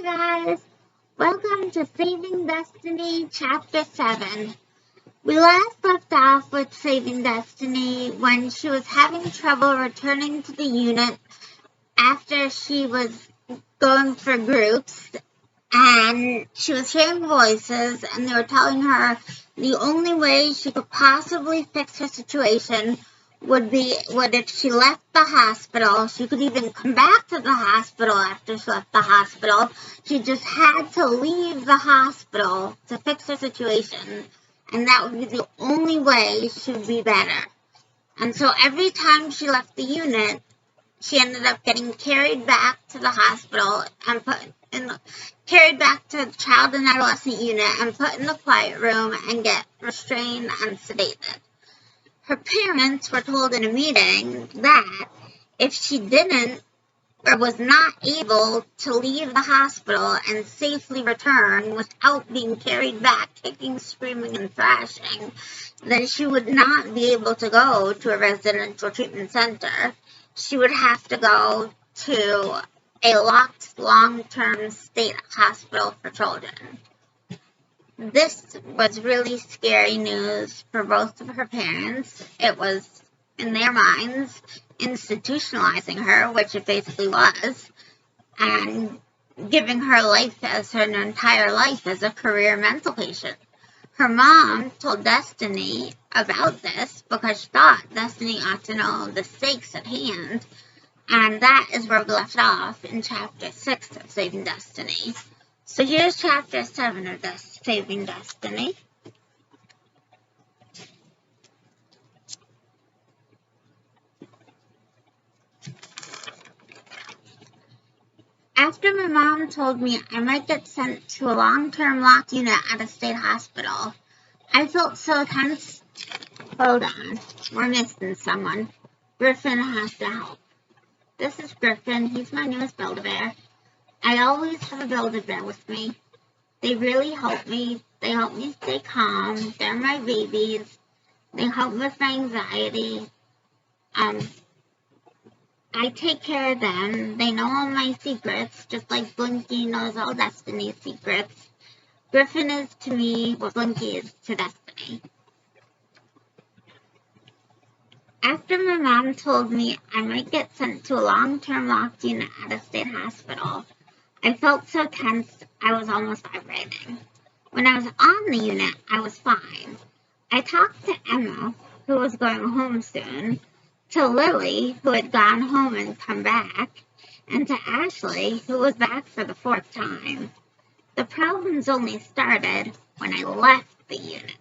Hi guys, welcome to Saving Destiny Chapter 7. We last left off with Saving Destiny when she was having trouble returning to the unit after she was going for groups, and she was hearing voices and they were telling her the only way she could possibly fix her situation would if she left the hospital. She could even come back to the hospital after she left the hospital. She just had to leave the hospital to fix her situation, and that would be the only way she would be better. And so every time she left the unit, she ended up getting carried back to the hospital and carried back to the child and adolescent unit and put in the quiet room and get restrained and sedated. Her parents were told in a meeting that if she didn't or was not able to leave the hospital and safely return without being carried back, kicking, screaming, and thrashing, then she would not be able to go to a residential treatment center. She would have to go to a locked long-term state hospital for children. This was really scary news for both of her parents. It was, in their minds, institutionalizing her, which it basically was, and giving her life as her entire life as a career mental patient. Her mom told Destiny about this because she thought Destiny ought to know the stakes at hand, and that is where we left off in Chapter 6 of Saving Destiny. So here's Chapter 7 of Saving Destiny. After my mom told me I might get sent to a long-term locked unit at a state hospital, I felt so tense. Hold on, we're missing someone. Griffin has to help. This is Griffin. He's my newest Build-A-Bear. I always have a Build-A-Bear with me. They really help me. They help me stay calm. They're my babies. They help with my anxiety. I take care of them. They know all my secrets, just like Blinky knows all Destiny's secrets. Griffin is to me what Blinky is to Destiny. After my mom told me I might get sent to a long-term locked unit at a state hospital, I felt so tense I was almost vibrating. When I was on the unit, I was fine. I talked to Emma, who was going home soon, to Lily, who had gone home and come back, and to Ashley, who was back for the 4th time. The problems only started when I left the unit.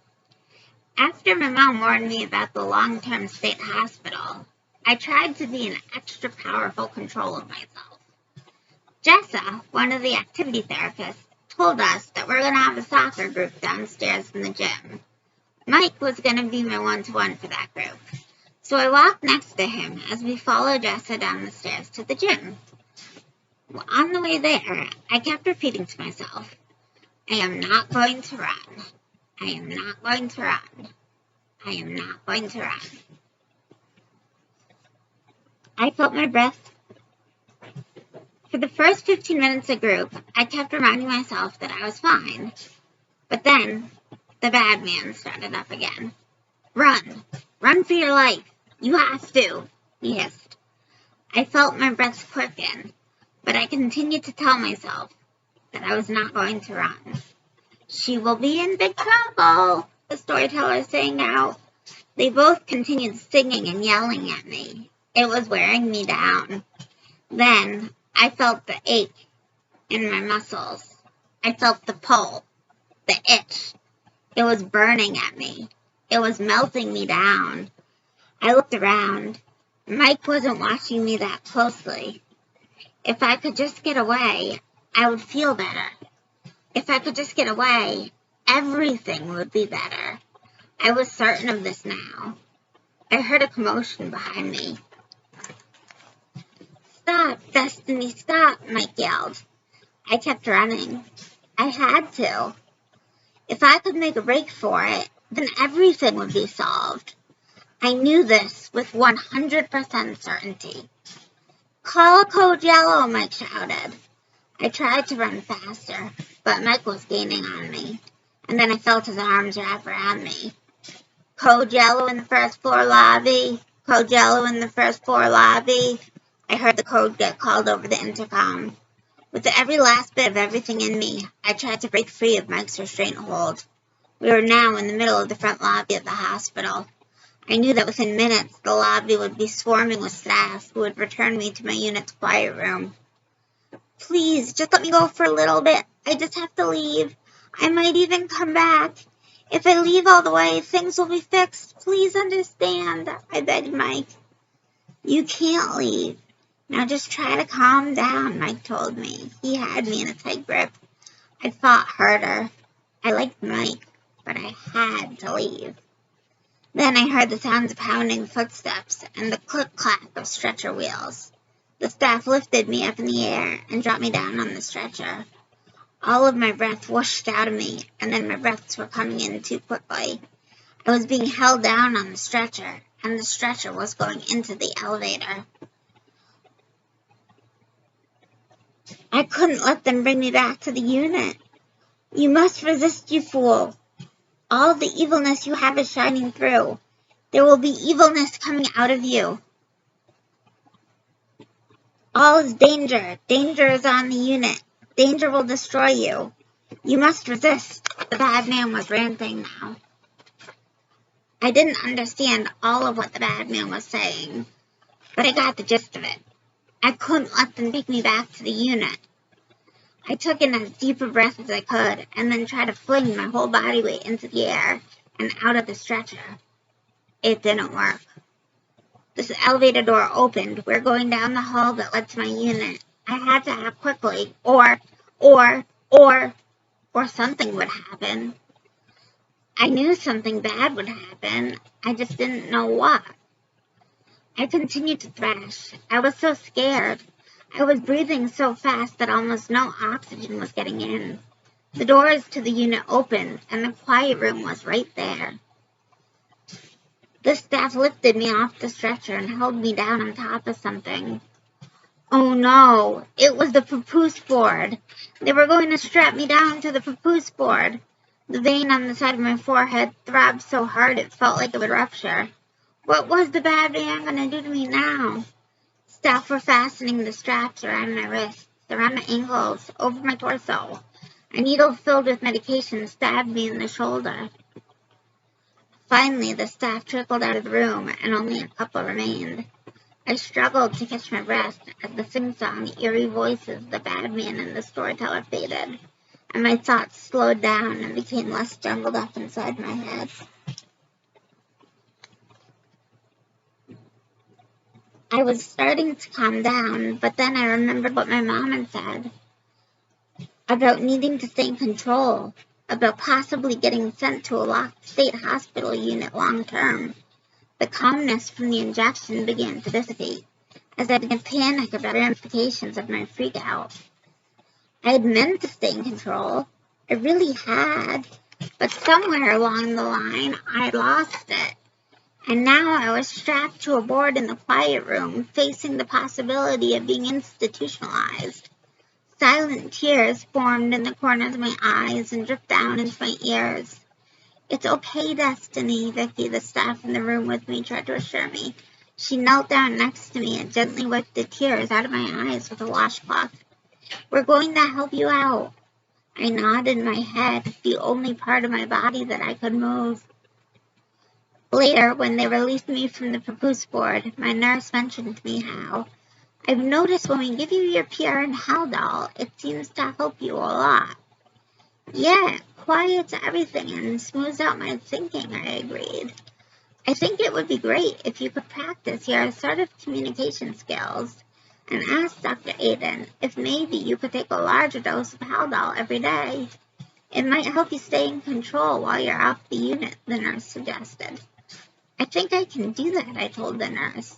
After my mom warned me about the long-term state hospital, I tried to be in extra powerful control of myself. Jessa, one of the activity therapists, told us that we're going to have a soccer group downstairs in the gym. Mike was going to be my one-to-one for that group. So I walked next to him as we followed Jessa down the stairs to the gym. On the way there, I kept repeating to myself, I am not going to run. I am not going to run. I am not going to run. I felt my breath. For the first 15 minutes of group, I kept reminding myself that I was fine. But then, the bad man started up again. Run. Run for your life. You have to, he hissed. I felt my breath quicken, but I continued to tell myself that I was not going to run. She will be in big trouble, the storyteller sang out. They both continued singing and yelling at me. It was wearing me down. Then, I felt the ache in my muscles. I felt the pull, the itch. It was burning at me. It was melting me down. I looked around. Mike wasn't watching me that closely. If I could just get away, I would feel better. If I could just get away, everything would be better. I was certain of this now. I heard a commotion behind me. Stop, Destiny, stop, Mike yelled. I kept running. I had to. If I could make a break for it, then everything would be solved. I knew this with 100% certainty. Call a code yellow, Mike shouted. I tried to run faster, but Mike was gaining on me, and then I felt his arms wrap around me. Code yellow in the first floor lobby. Code yellow in the first floor lobby. I heard the code get called over the intercom. With every last bit of everything in me, I tried to break free of Mike's restraint hold. We were now in the middle of the front lobby of the hospital. I knew that within minutes the lobby would be swarming with staff who would return me to my unit's quiet room. Please, just let me go for a little bit. I just have to leave. I might even come back. If I leave all the way, things will be fixed. Please understand, I begged Mike. You can't leave. Now just try to calm down, Mike told me. He had me in a tight grip. I fought harder. I liked Mike, but I had to leave. Then I heard the sounds of pounding footsteps and the click-clack of stretcher wheels. The staff lifted me up in the air and dropped me down on the stretcher. All of my breath whooshed out of me, and then my breaths were coming in too quickly. I was being held down on the stretcher, and the stretcher was going into the elevator. I couldn't let them bring me back to the unit. You must resist, you fool. All the evilness you have is shining through. There will be evilness coming out of you. All is danger. Danger is on the unit. Danger will destroy you. You must resist. The bad man was ranting now. I didn't understand all of what the bad man was saying, but I got the gist of it. I couldn't let them take me back to the unit. I took in as deep a breath as I could, and then tried to fling my whole body weight into the air and out of the stretcher. It didn't work. This elevator door opened. We were going down the hall that led to my unit. I had to act quickly, or something would happen. I knew something bad would happen. I just didn't know what. I continued to thrash. I was so scared. I was breathing so fast that almost no oxygen was getting in. The doors to the unit opened, and the quiet room was right there. The staff lifted me off the stretcher and held me down on top of something. Oh no, it was the papoose board. They were going to strap me down to the papoose board. The vein on the side of my forehead throbbed so hard it felt like it would rupture. What was the bad man going to do to me now? Staff were fastening the straps around my wrists, around my ankles, over my torso. A needle filled with medication stabbed me in the shoulder. Finally, the staff trickled out of the room, and only a couple remained. I struggled to catch my breath as the sing-song, eerie voices of the bad man and the storyteller faded, and my thoughts slowed down and became less jumbled up inside my head. I was starting to calm down, but then I remembered what my mom had said about needing to stay in control, about possibly getting sent to a locked state hospital unit long term. The calmness from the injection began to dissipate as I began to panic about the ramifications of my freak out. I had meant to stay in control. I really had, but somewhere along the line I lost it. And now I was strapped to a board in the quiet room, facing the possibility of being institutionalized. Silent tears formed in the corners of my eyes and dripped down into my ears. It's okay, Destiny, Vicky, the staff in the room with me, tried to assure me. She knelt down next to me and gently wiped the tears out of my eyes with a washcloth. We're going to help you out. I nodded my head, the only part of my body that I could move. Later, when they released me from the papoose board, my nurse mentioned to me how, I've noticed when we give you your PRN Haldol, it seems to help you a lot. Yeah, it quiets everything and smooths out my thinking, I agreed. I think it would be great if you could practice your assertive communication skills and ask Dr. Aiden if maybe you could take a larger dose of Haldol every day. It might help you stay in control while you're off the unit, the nurse suggested. I think I can do that, I told the nurse.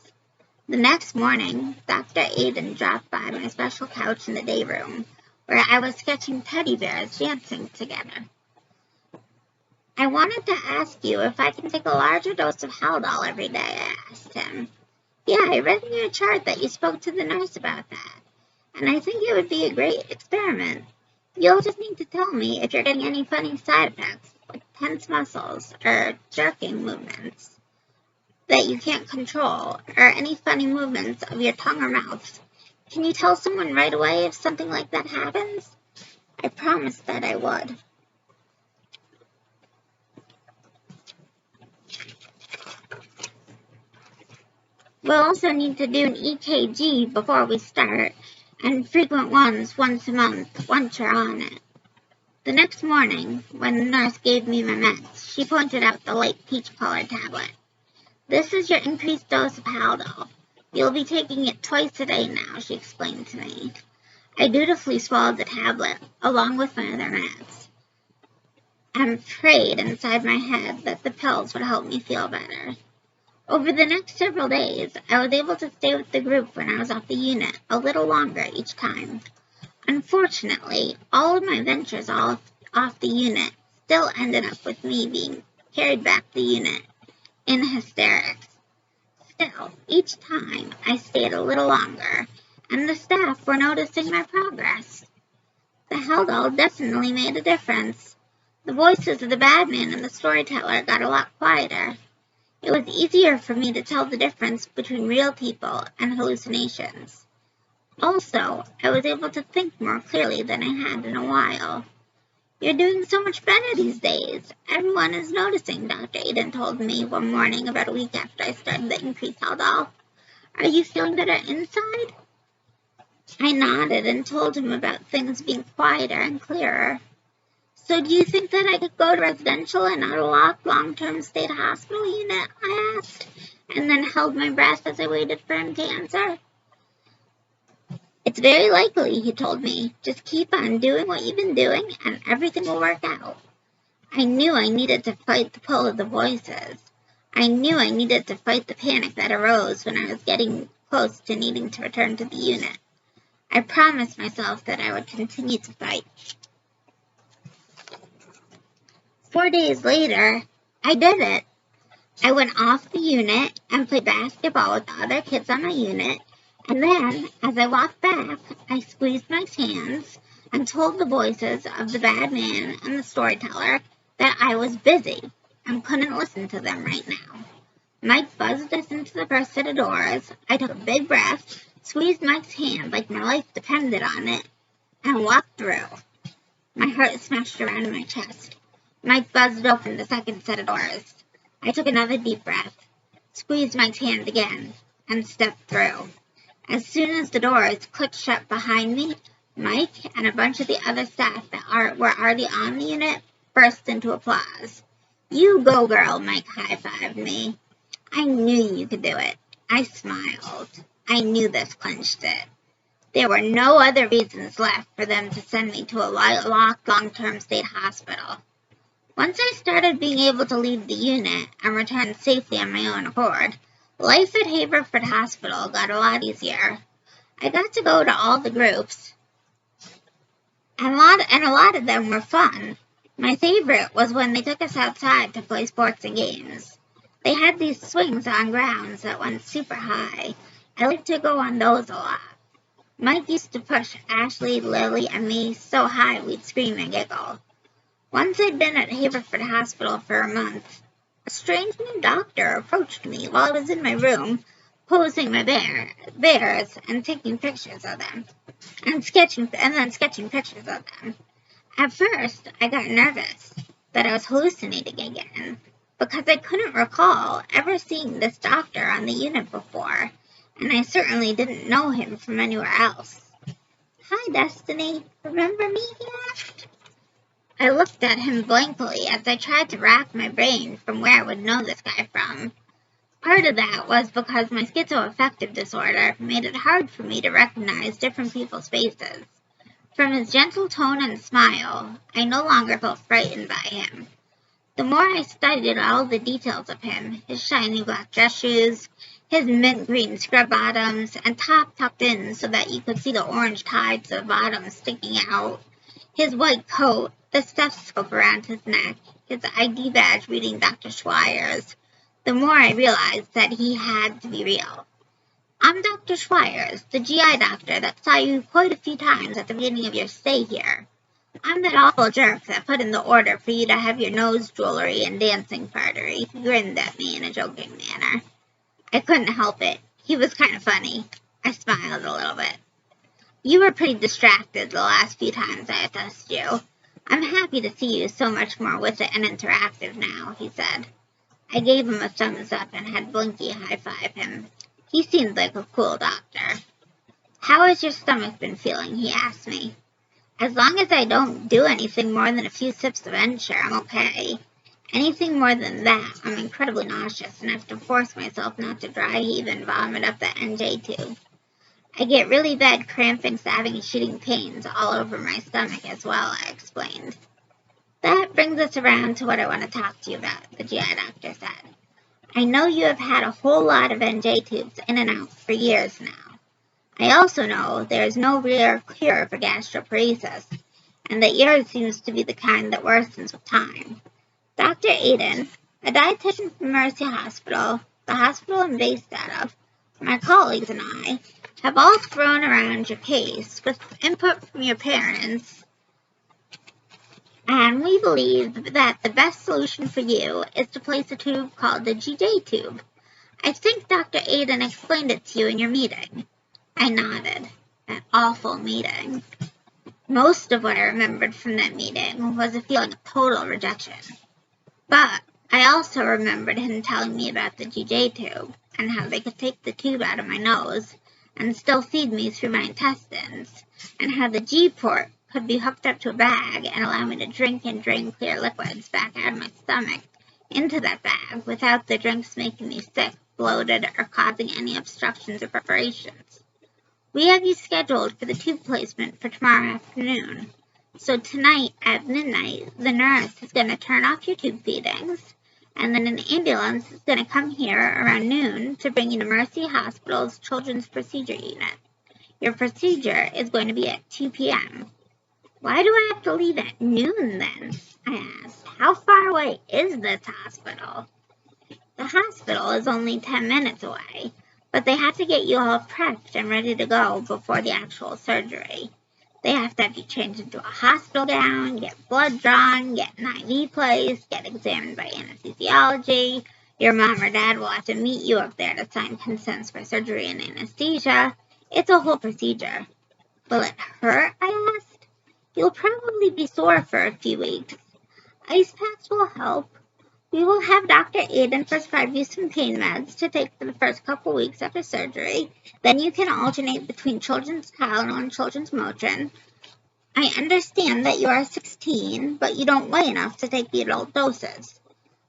The next morning, Dr. Aiden dropped by my special couch in the day room, where I was sketching teddy bears dancing together. I wanted to ask you if I can take a larger dose of Haldol every day, I asked him. Yeah, I read in your chart that you spoke to the nurse about that. and I think it would be a great experiment. You'll just need to tell me if you're getting any funny side effects, like tense muscles or jerking movements that you can't control, or any funny movements of your tongue or mouth. Can you tell someone right away if something like that happens? I promised that I would. We'll also need to do an EKG before we start, and frequent ones once a month, once you're on it. The next morning, when the nurse gave me my meds, she pointed out the light peach-colored tablet. This is your increased dose of Haldol. You'll be taking it twice a day now, she explained to me. I dutifully swallowed the tablet, along with my other meds, and prayed inside my head that the pills would help me feel better. Over the next several days, I was able to stay with the group when I was off the unit a little longer each time. Unfortunately, all of my ventures off the unit still ended up with me being carried back the unit in hysterics. Still, each time I stayed a little longer, and the staff were noticing my progress. The Haldol definitely made a difference. The voices of the bad man and the storyteller got a lot quieter. It was easier for me to tell the difference between real people and hallucinations. Also, I was able to think more clearly than I had in a while. You're doing so much better these days. Everyone is noticing, Dr. Aiden told me one morning about a week after I started the increased Haldol. Are you feeling better inside? I nodded and told him about things being quieter and clearer. So do you think that I could go to residential and not a locked long-term state hospital unit? I asked, and then held my breath as I waited for him to answer. It's very likely, he told me. Just keep on doing what you've been doing, and everything will work out. I knew I needed to fight the pull of the voices. I knew I needed to fight the panic that arose when I was getting close to needing to return to the unit. I promised myself that I would continue to fight. 4 days later, I did it. I went off the unit and played basketball with the other kids on my unit, and then, as I walked back, I squeezed Mike's hands and told the voices of the bad man and the storyteller that I was busy and couldn't listen to them right now. Mike buzzed us into the first set of doors. I took a big breath, squeezed Mike's hand like my life depended on it, and walked through. My heart smashed around in my chest. Mike buzzed open the second set of doors. I took another deep breath, squeezed Mike's hand again, and stepped through. As soon as the doors clicked shut behind me, Mike and a bunch of the other staff that were already on the unit burst into applause. You go, girl, Mike high-fived me. I knew you could do it. I smiled. I knew this clinched it. There were no other reasons left for them to send me to a locked long-term state hospital. Once I started being able to leave the unit and return safely on my own accord, life at Haverford Hospital got a lot easier. I got to go to all the groups, and a lot of them were fun. My favorite was when they took us outside to play sports and games. They had these swings on grounds that went super high. I liked to go on those a lot. Mike used to push Ashley, Lily, and me so high we'd scream and giggle. Once I'd been at Haverford Hospital for a month, a strange new doctor approached me while I was in my room, posing my bears and taking pictures of them, and then sketching pictures of them. At first, I got nervous that I was hallucinating again, because I couldn't recall ever seeing this doctor on the unit before, and I certainly didn't know him from anywhere else. Hi, Destiny. Remember me? He asked. I looked at him blankly as I tried to rack my brain from where I would know this guy from. Part of that was because my schizoaffective disorder made it hard for me to recognize different people's faces. From his gentle tone and smile, I no longer felt frightened by him. The more I studied all the details of him, his shiny black dress shoes, his mint green scrub bottoms, and top tucked in so that you could see the orange ties of the bottoms sticking out, his white coat, the stethoscope around his neck, his ID badge reading Dr. Schweier's, the more I realized that he had to be real. I'm Dr. Schweiers, the GI doctor that saw you quite a few times at the beginning of your stay here. I'm that awful jerk that put in the order for you to have your nose jewelry and dancing party. He grinned at me in a joking manner. I couldn't help it. He was kind of funny. I smiled a little bit. You were pretty distracted the last few times I assessed you. I'm happy to see you so much more with it and interactive now, he said. I gave him a thumbs up and had Blinky high-five him. He seemed like a cool doctor. How has your stomach been feeling, he asked me. As long as I don't do anything more than a few sips of Ensure, I'm okay. Anything more than that, I'm incredibly nauseous and have to force myself not to dry heave and vomit up the NJ tube. I get really bad cramping, stabbing, and shooting pains all over my stomach as well, I explained. That brings us around to what I want to talk to you about, the GI doctor said. I know you have had a whole lot of NJ tubes in and out for years now. I also know there is no real cure for gastroparesis, and that yours seems to be the kind that worsens with time. Dr. Aiden, a dietitian from Mercy Hospital, the hospital I'm based out of, my colleagues and I, have all thrown around your case with input from your parents, and we believe that the best solution for you is to place a tube called the GJ tube. I think Dr. Aiden explained it to you in your meeting. I nodded. That awful meeting. Most of what I remembered from that meeting was a feeling of total rejection. But I also remembered him telling me about the GJ tube and how they could take the tube out of my nose and still feed me through my intestines, and how the G-port could be hooked up to a bag and allow me to drink and drain clear liquids back out of my stomach into that bag without the drinks making me sick, bloated, or causing any obstructions or preparations. We have you scheduled for the tube placement for tomorrow afternoon. So tonight at midnight, the nurse is going to turn off your tube feedings, and then an ambulance is going to come here around noon to bring you to Mercy Hospital's Children's Procedure Unit. Your procedure is going to be at 2 p.m. Why do I have to leave at noon then? I asked. How far away is this hospital? The hospital is only 10 minutes away, but they have to get you all prepped and ready to go before the actual surgery. They have to have you changed into a hospital gown, get blood drawn, get an IV placed, get examined by anesthesiology. Your mom or dad will have to meet you up there to sign consents for surgery and anesthesia. It's a whole procedure. Will it hurt? I asked. You'll probably be sore for a few weeks. Ice packs will help. We will have Dr. Aiden prescribe you some pain meds to take for the first couple weeks after surgery. Then you can alternate between children's Tylenol and children's Motrin. I understand that you are 16, but you don't weigh enough to take the adult doses.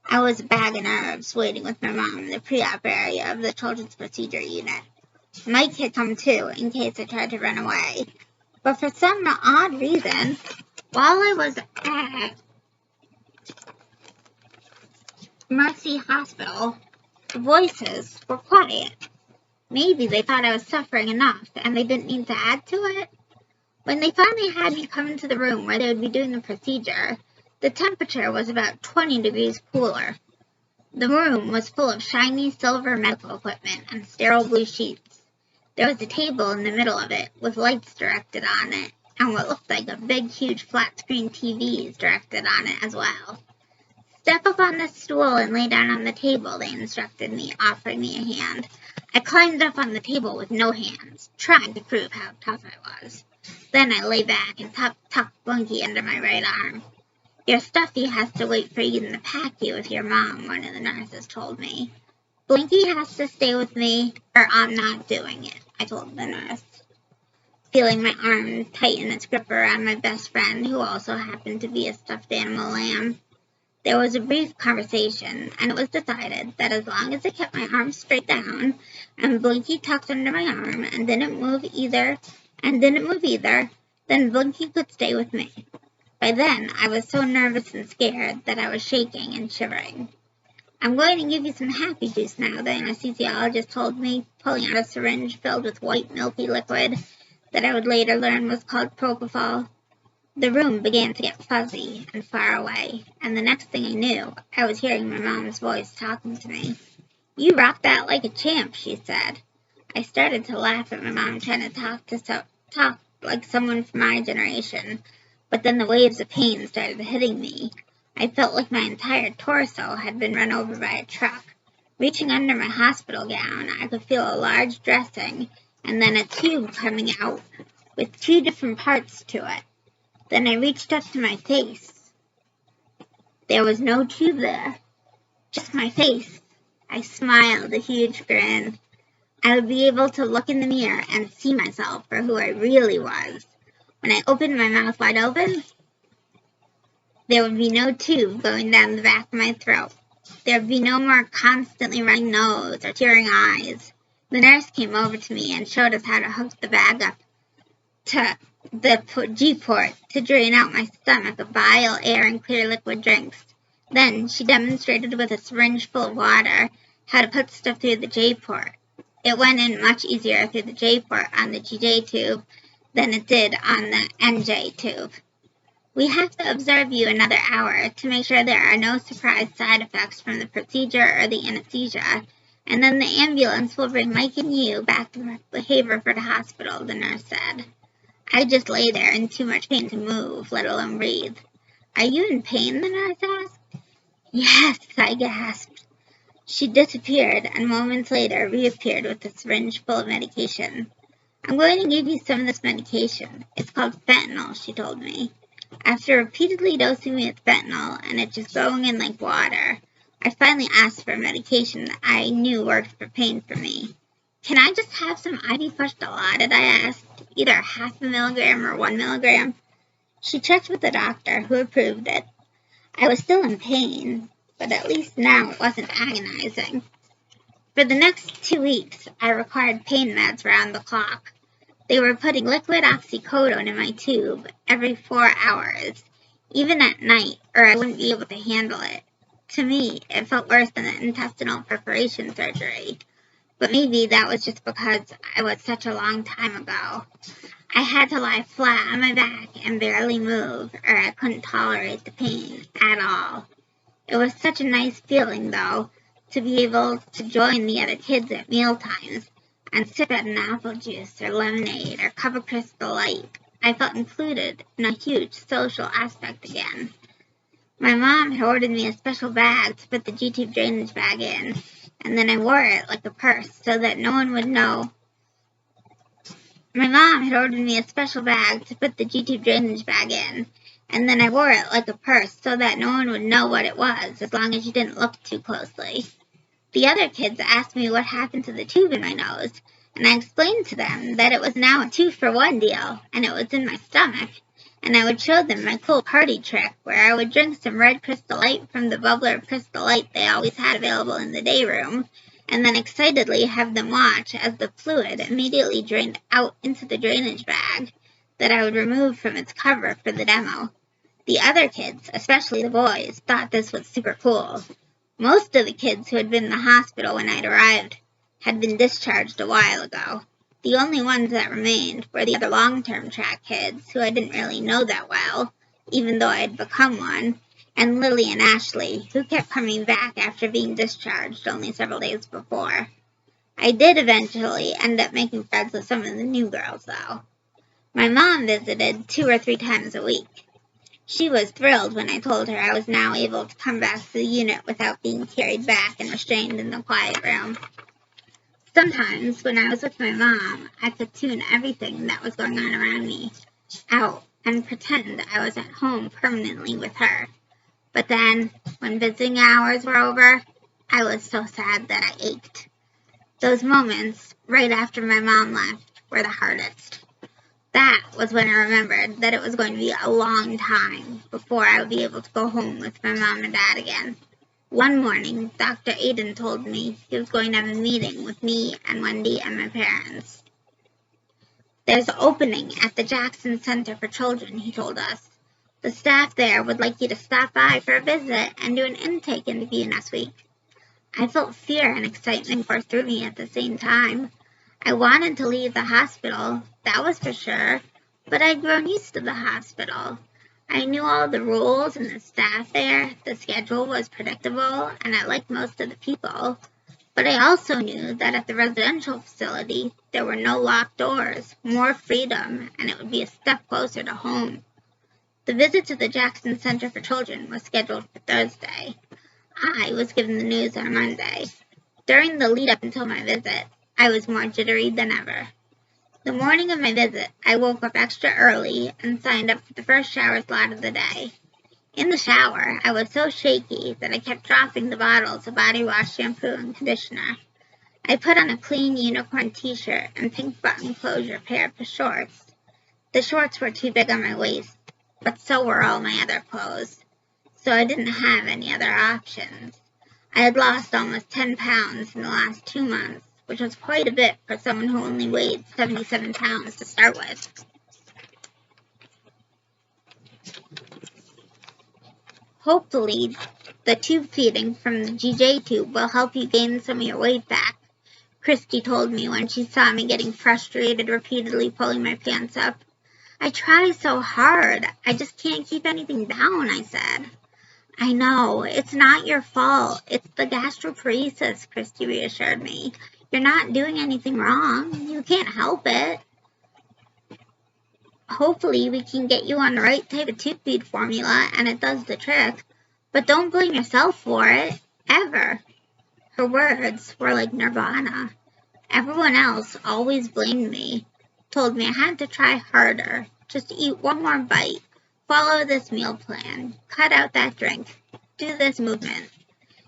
I was a bag of nerves waiting with my mom in the pre-op area of the children's procedure unit. Mike had come too, in case I tried to run away. But for some odd reason, while I was at Mercy Hospital, the voices were quiet. Maybe they thought I was suffering enough and they didn't need to add to it. When they finally had me come into the room where they would be doing the procedure, the temperature was about 20 degrees cooler. The room was full of shiny silver medical equipment and sterile blue sheets. There was a table in the middle of it with lights directed on it and what looked like a big, huge flat-screen TVs directed on it as well. Step up on this stool and lay down on the table, they instructed me, offering me a hand. I climbed up on the table with no hands, trying to prove how tough I was. Then I lay back and tucked Blinky under my right arm. Your stuffy has to wait for you in the packy with your mom, one of the nurses told me. Blinky has to stay with me, or I'm not doing it, I told the nurse, feeling my arm tighten its grip around my best friend, who also happened to be a stuffed animal lamb. There was a brief conversation, and it was decided that as long as I kept my arm straight down and Blinky tucked under my arm and didn't move either, then Blinky could stay with me. By then, I was so nervous and scared that I was shaking and shivering. I'm going to give you some happy juice now, the anesthesiologist told me, pulling out a syringe filled with white, milky liquid that I would later learn was called propofol. The room began to get fuzzy and far away, and the next thing I knew, I was hearing my mom's voice talking to me. You rocked that like a champ, she said. I started to laugh at my mom trying to talk like someone from my generation, but then the waves of pain started hitting me. I felt like my entire torso had been run over by a truck. Reaching under my hospital gown, I could feel a large dressing and then a tube coming out with 2 different parts to it. Then I reached up to my face. There was no tube there, just my face. I smiled a huge grin. I would be able to look in the mirror and see myself for who I really was. When I opened my mouth wide open, there would be no tube going down the back of my throat. There would be no more constantly running nose or tearing eyes. The nurse came over to me and showed us how to hook the bag up to the G-port to drain out my stomach of bile, air, and clear liquid drinks. Then she demonstrated with a syringe full of water how to put stuff through the J-port. It went in much easier through the J-port on the GJ tube than it did on the NJ tube. We have to observe you another hour to make sure there are no surprise side effects from the procedure or the anesthesia, and then the ambulance will bring Mike and you back to Haverford Hospital, the nurse said. I just lay there in too much pain to move, let alone breathe. Are you in pain? The nurse asked. Yes, I gasped. She disappeared and moments later reappeared with a syringe full of medication. I'm going to give you some of this medication. It's called fentanyl, she told me. After repeatedly dosing me with fentanyl and it just going in like water, I finally asked for medication that I knew worked for pain for me. Can I just have some IV push Dilaudid, I asked, either 0.5 milligram or 1 milligram? She checked with the doctor, who approved it. I was still in pain, but at least now it wasn't agonizing. For the next 2 weeks, I required pain meds round the clock. They were putting liquid oxycodone in my tube every 4 hours, even at night, or I wouldn't be able to handle it. To me, it felt worse than the intestinal perforation surgery, but maybe that was just because it was such a long time ago. I had to lie flat on my back and barely move, or I couldn't tolerate the pain at all. It was such a nice feeling, though, to be able to join the other kids at mealtimes and sip at an apple juice or lemonade or cup of Crystal Light. I felt included in a huge social aspect again. My mom had ordered me a special bag to put the G-tube drainage bag in, and then I wore it like a purse so that no one would know. My mom had ordered me a special bag to put the G-tube drainage bag in, and then I wore it like a purse so that no one would know what it was as long as you didn't look too closely. The other kids asked me what happened to the tube in my nose, and I explained to them that it was now a 2-for-1 deal, and it was in my stomach, and I would show them my cool party trick where I would drink some red Crystal Light from the bubbler of Crystal Light they always had available in the day room, and then excitedly have them watch as the fluid immediately drained out into the drainage bag that I would remove from its cover for the demo. The other kids, especially the boys, thought this was super cool. Most of the kids who had been in the hospital when I'd arrived had been discharged a while ago. The only ones that remained were the other long-term track kids who I didn't really know that well, even though I had become one, and Lily and Ashley, who kept coming back after being discharged only several days before. I did eventually end up making friends with some of the new girls, though. My mom visited 2 or 3 times a week. She was thrilled when I told her I was now able to come back to the unit without being carried back and restrained in the quiet room. Sometimes, when I was with my mom, I could tune everything that was going on around me out and pretend I was at home permanently with her. But then, when visiting hours were over, I was so sad that I ached. Those moments, right after my mom left, were the hardest. That was when I remembered that it was going to be a long time before I would be able to go home with my mom and dad again. One morning, Dr. Aiden told me he was going to have a meeting with me and Wendy and my parents. There's an opening at the Jackson Center for Children, he told us. The staff there would like you to stop by for a visit and do an intake interview next week. I felt fear and excitement course through me at the same time. I wanted to leave the hospital, that was for sure, but I'd grown used to the hospital. I knew all the rules and the staff there, the schedule was predictable, and I liked most of the people. But I also knew that at the residential facility, there were no locked doors, more freedom, and it would be a step closer to home. The visit to the Jackson Center for Children was scheduled for Thursday. I was given the news on Monday. During the lead up until my visit, I was more jittery than ever. The morning of my visit, I woke up extra early and signed up for the first shower slot of the day. In the shower, I was so shaky that I kept dropping the bottles of body wash, shampoo, and conditioner. I put on a clean unicorn t-shirt and pink button closure pair of shorts. The shorts were too big on my waist, but so were all my other clothes, so I didn't have any other options. I had lost almost 10 pounds in the last 2 months, which was quite a bit for someone who only weighed 77 pounds to start with. Hopefully, the tube feeding from the GJ tube will help you gain some of your weight back, Christy told me when she saw me getting frustrated, repeatedly pulling my pants up. I try so hard, I just can't keep anything down, I said. I know, it's not your fault. It's the gastroparesis, Christy reassured me. You're not doing anything wrong. You can't help it. Hopefully, we can get you on the right type of tube feed formula, and it does the trick. But don't blame yourself for it, ever. Her words were like nirvana. Everyone else always blamed me, told me I had to try harder, just eat one more bite, follow this meal plan, cut out that drink, do this movement.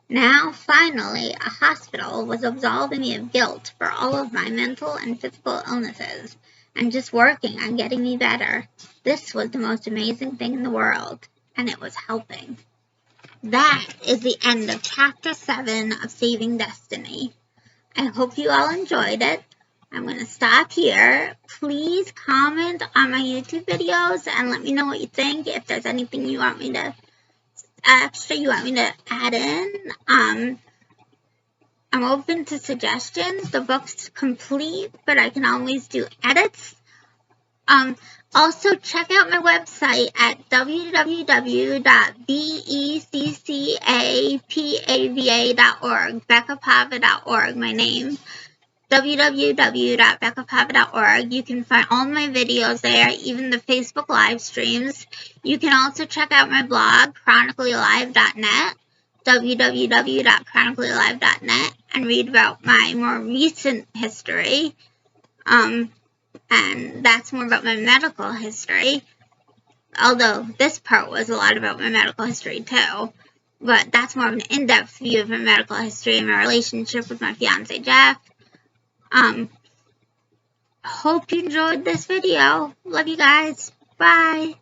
Now, finally, a hospital was absolving me of guilt for all of my mental and physical illnesses, and just working on getting me better. This was the most amazing thing in the world, and it was helping. That is the end of Chapter 7 of Saving Destiny. I hope you all enjoyed it. I'm going to stop here. Please comment on my YouTube videos and let me know what you think. If there's anything you want me to add in. I'm open to suggestions. The book's complete, but I can always do edits. Also, check out my website at www.beccapava.org, beccapava.org, my name, www.beccapava.org. You can find all my videos there, even the Facebook live streams. You can also check out my blog, chronicallyalive.net, www.chronicallyalive.net, and read about my more recent history. And that's more about my medical history, although this part was a lot about my medical history too, but that's more of an in-depth view of my medical history and my relationship with my fiance Jeff. Hope you enjoyed this video. Love you guys. Bye.